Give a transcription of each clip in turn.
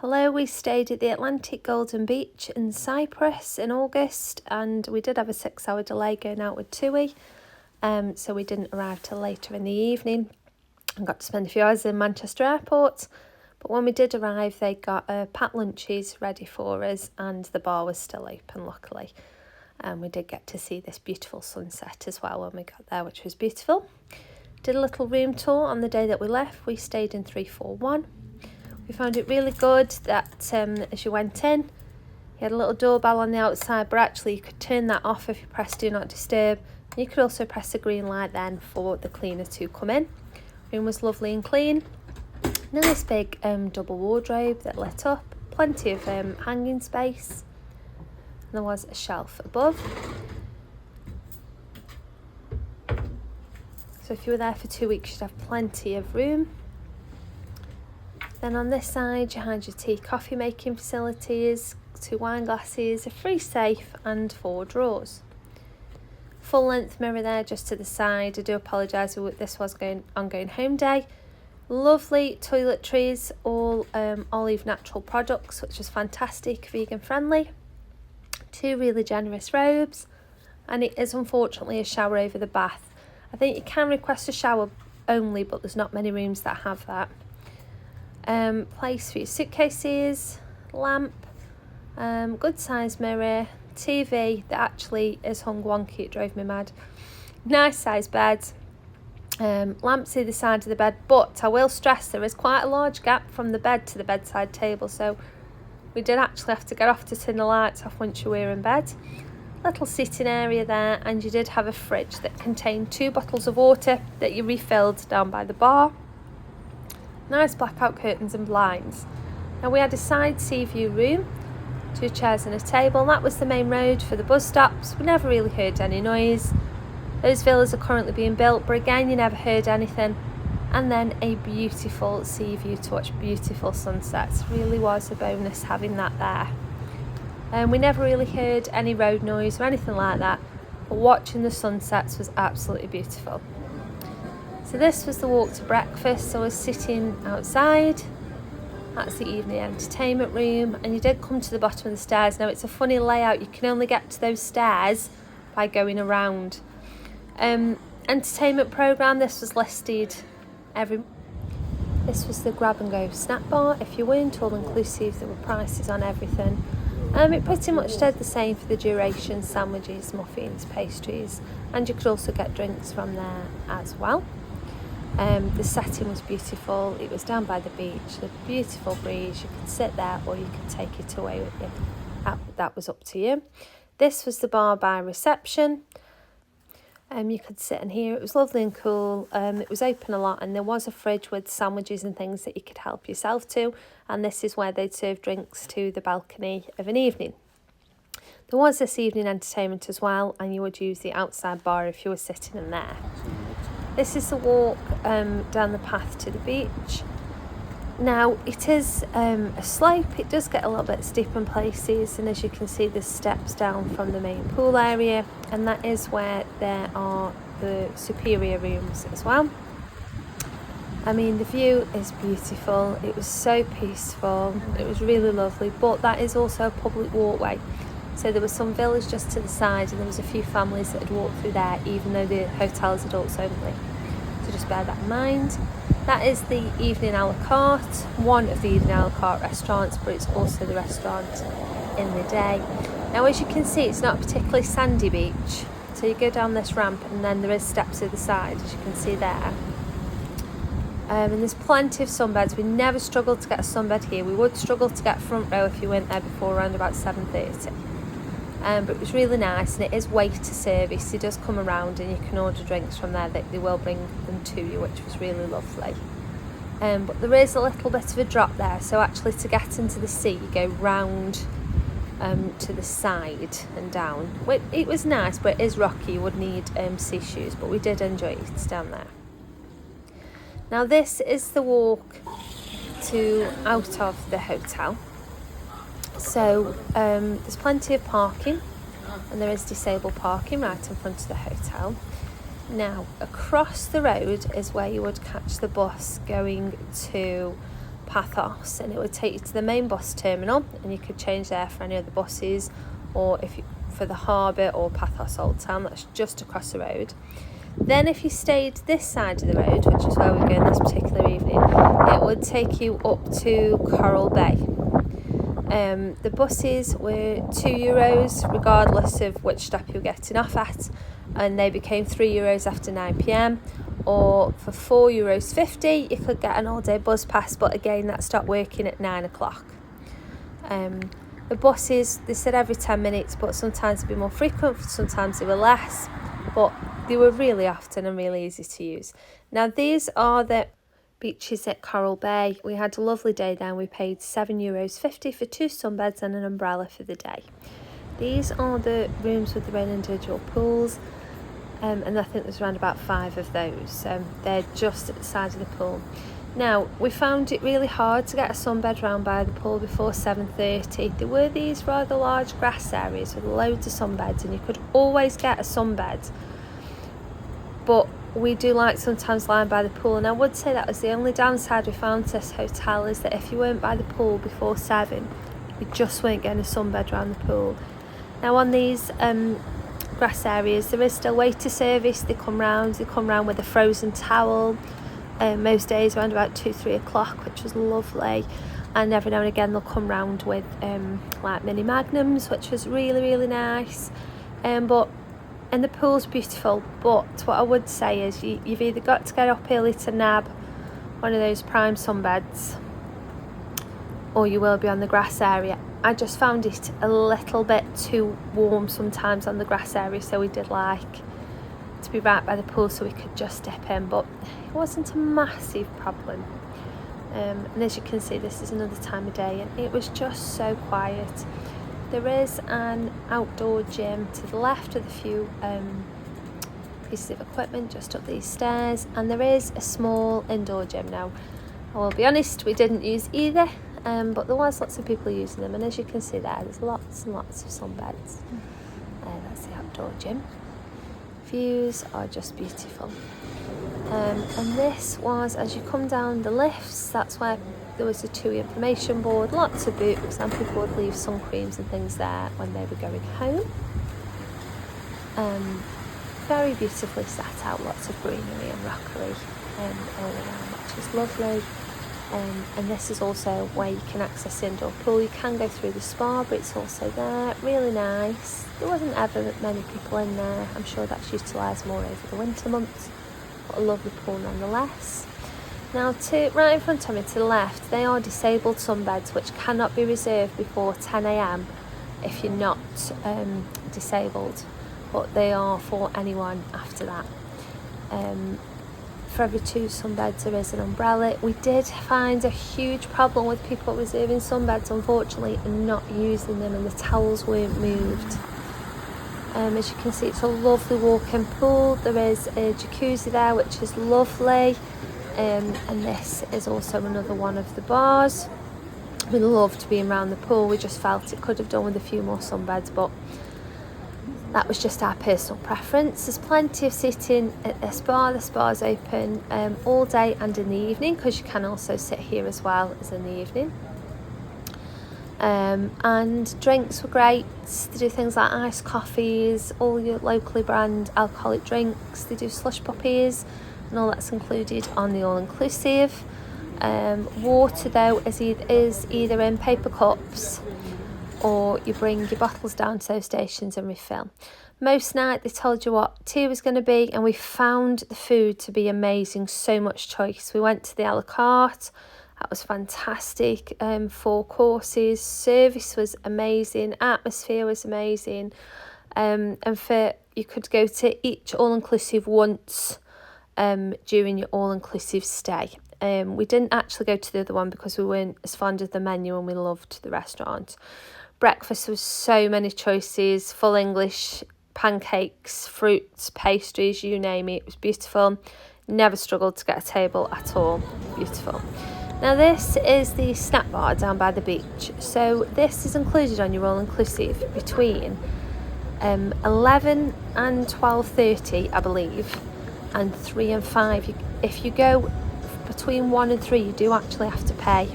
Hello, we stayed at the Atlantic Golden Beach in Cyprus in August, and we did have a 6-hour delay going out with TUI, so we didn't arrive till later in the evening and got to spend a few hours in Manchester Airport. But when we did arrive, they got packed lunches ready for us and the bar was still open, luckily. And we did get to see this beautiful sunset as well when we got there, which was beautiful. Did a little room tour on the day that we left. We stayed in 341. We found it really good that as you went in, you had a little doorbell on the outside, but actually you could turn that off if you press Do Not Disturb. And you could also press the green light then for the cleaner to come in. The room was lovely and clean. And then this big double wardrobe that lit up, plenty of hanging space. And there was a shelf above. So if you were there for 2 weeks, you'd have plenty of room. Then on this side, you had your tea, coffee making facilities, 2 wine glasses, a free safe and 4 drawers. Full length mirror there just to the side. I do apologise, this was going home day. Lovely toiletries, all olive natural products, which was fantastic, vegan friendly. 2 really generous robes, and it is unfortunately a shower over the bath. I think you can request a shower only, but there's not many rooms that have that. Place for your suitcases, lamp, good size mirror, TV that actually is hung wonky, it drove me mad. Nice size bed, lamps either side of the bed, but I will stress there is quite a large gap from the bed to the bedside table, so we did actually have to get off to turn the lights off once you were in bed. Little sitting area there, and you did have a fridge that contained 2 bottles of water that you refilled down by the bar. Nice blackout curtains and blinds. Now we had a side sea view room, 2 chairs and a table, and that was the main road for the bus stops. We never really heard any noise. Those villas are currently being built, but again you never heard anything. And then a beautiful sea view to watch beautiful sunsets. Really was a bonus having that there. And we never really heard any road noise or anything like that, but watching the sunsets was absolutely beautiful. So this was the walk to breakfast. So I was sitting outside. That's the evening entertainment room, and you did come to the bottom of the stairs. Now it's a funny layout, you can only get to those stairs by going around. Entertainment programme, this was listed this was the grab and go snack bar. If you weren't all inclusive, there were prices on everything. It pretty much stayed the same for the duration, sandwiches, muffins, pastries, and you could also get drinks from there as well. The setting was beautiful. It was down by the beach, the beautiful breeze. You could sit there or you could take it away with you. That was up to you. This was the bar by reception. You could sit in here. It was lovely and cool. It was open a lot, and there was a fridge with sandwiches and things that you could help yourself to, and this is where they'd serve drinks to the balcony of an evening. There was this evening entertainment as well, and you would use the outside bar if you were sitting in there. This is the walk down the path to the beach. Now it is a slope. It does get a little bit steep in places, and as you can see there's steps down from the main pool area, and that is where there are the superior rooms as well. I mean, the view is beautiful. It was so peaceful. It was really lovely, but that is also a public walkway. So there were some villas just to the side, and there was a few families that had walked through there, even though the hotel is adults only. So just bear that in mind. That is the evening a la carte, one of the evening a la carte restaurants, but it's also the restaurant in the day. Now as you can see, it's not a particularly sandy beach. So you go down this ramp and then there is steps to the side, as you can see there. And there's plenty of sunbeds. We never struggled to get a sunbed here. We would struggle to get front row if you went there before around about 7:30. But it was really nice, and it is waiter service. He does come around and you can order drinks from there. They will bring them to you, which was really lovely. But there is a little bit of a drop there, so actually to get into the sea you go round to the side and down. It was nice, but it is rocky. You would need sea shoes, but we did enjoy it down there. Now this is the walk out of the hotel. So there's plenty of parking, and there is disabled parking right in front of the hotel. Now across the road is where you would catch the bus going to Pathos, and it would take you to the main bus terminal, and you could change there for any other buses, or if you, for the harbour or Pathos Old Town, that's just across the road. Then if you stayed this side of the road, which is where we're going this particular evening, it would take you up to Coral Bay. The buses were €2 regardless of which stop you're getting off at, and they became €3 after 9 p.m, or for €4.50 you could get an all-day bus pass, but again that stopped working at 9 o'clock. The buses, they said every 10 minutes, but sometimes they'd be more frequent, sometimes they were less, but they were really often and really easy to use. Now these are the beaches at Coral Bay. We had a lovely day there, and we paid €7.50 for 2 sunbeds and an umbrella for the day. These are the rooms with their own individual pools, and I think there's around about 5 of those. They're just at the side of the pool. Now, we found it really hard to get a sunbed round by the pool before 7:30. There were these rather large grass areas with loads of sunbeds, and you could always get a sunbed. But we do like sometimes lying by the pool, and I would say that was the only downside we found to this hotel, is that if you weren't by the pool before 7, you just weren't getting a sunbed around the pool. Now on these grass areas, there is still waiter service. They come round with a frozen towel, most days around about 2-3 o'clock, which was lovely, and every now and again they'll come round with like mini magnums, which was really, really nice. And the pool's beautiful, but what I would say is you've either got to get up early to nab one of those prime sunbeds, or you will be on the grass area. I just found it a little bit too warm sometimes on the grass area, so we did like to be right by the pool so we could just dip in, but it wasn't a massive problem. And as you can see, this is another time of day, and it was just so quiet. There is an outdoor gym to the left with a few pieces of equipment just up these stairs, and there is a small indoor gym. Now, I will be honest, we didn't use either, but there was lots of people using them, and as you can see there's lots and lots of sunbeds. That's the outdoor gym. Views are just beautiful. And this was, as you come down the lifts, that's where there was a TUI information board, lots of books, and people would leave sun creams and things there when they were going home. Very beautifully set out, lots of greenery and rockery all around, which is lovely. And this is also where you can access the indoor pool. You can go through the spa, but it's also there, really nice. There wasn't ever many people in there. I'm sure that's utilised more over the winter months, but a lovely pool nonetheless. Now, right in front of me to the left, they are disabled sunbeds, which cannot be reserved before 10 a.m. if you're not disabled, but they are for anyone after that. For every 2 sunbeds there is an umbrella. We did find a huge problem with people reserving sunbeds, unfortunately, and not using them, and the towels weren't moved. As you can see, it's a lovely walk-in pool. There is a jacuzzi there, which is lovely. And this is also another one of the bars. We loved being around the pool. We just felt it could have done with a few more sunbeds, but that was just our personal preference. There's plenty of seating at this bar. This bar's open all day and in the evening, because you can also sit here as well as in the evening. And drinks were great. They do things like iced coffees, all your locally brand alcoholic drinks. They do slush puppies, and all that's included on the all-inclusive. Water though is either in paper cups, or you bring your bottles down to those stations and refill. Most night they told you what tea was going to be, and we found the food to be amazing, so much choice. We went to the a la carte, that was fantastic. 4 courses, service was amazing, atmosphere was amazing, and you could go to each all-inclusive once during your all-inclusive stay. We didn't actually go to the other one because we weren't as fond of the menu, and we loved the restaurant. Breakfast was so many choices, full English, pancakes, fruits, pastries, you name it. It was beautiful. Never struggled to get a table at all. Beautiful. Now this is the snack bar down by the beach. So this is included on your all-inclusive between 11 and 12:30, I believe, and 3 and 5. If you go between 1 and 3 you do actually have to pay.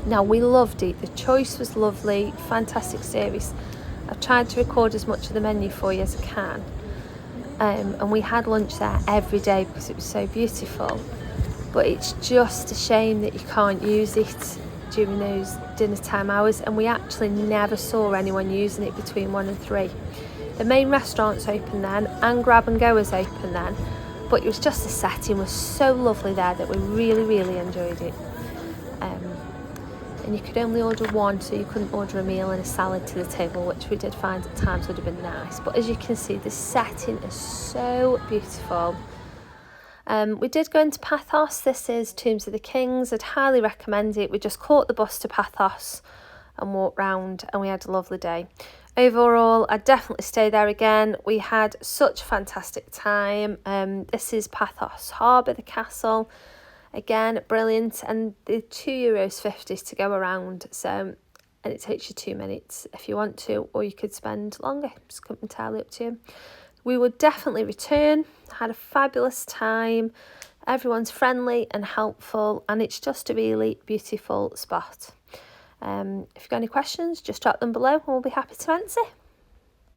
Now, we loved it. The choice was lovely, fantastic service. I've tried to record as much of the menu for you as I can. And we had lunch there every day because it was so beautiful. But it's just a shame that you can't use it during those dinner time hours, and we actually never saw anyone using it between 1 and 3. The main restaurant's open then, and Grab and Go was open then, but it was just the setting was so lovely there that we really enjoyed it. And you could only order one, so you couldn't order a meal and a salad to the table, which we did find at times would have been nice. But as you can see, the setting is so beautiful. We did go into Pathos. This is Tombs of the Kings. I'd highly recommend it. We just caught the bus to Pathos and walked round, and we had a lovely day. Overall, I'd definitely stay there again. We had such a fantastic time. This is Pathos Harbour, the castle. Again, brilliant, and they're €2.50 to go around, so, and it takes you 2 minutes if you want to, or you could spend longer. It's entirely up to you. We would definitely return. Had a fabulous time. Everyone's friendly and helpful, and it's just a really beautiful spot. If you've got any questions, just drop them below and we'll be happy to answer.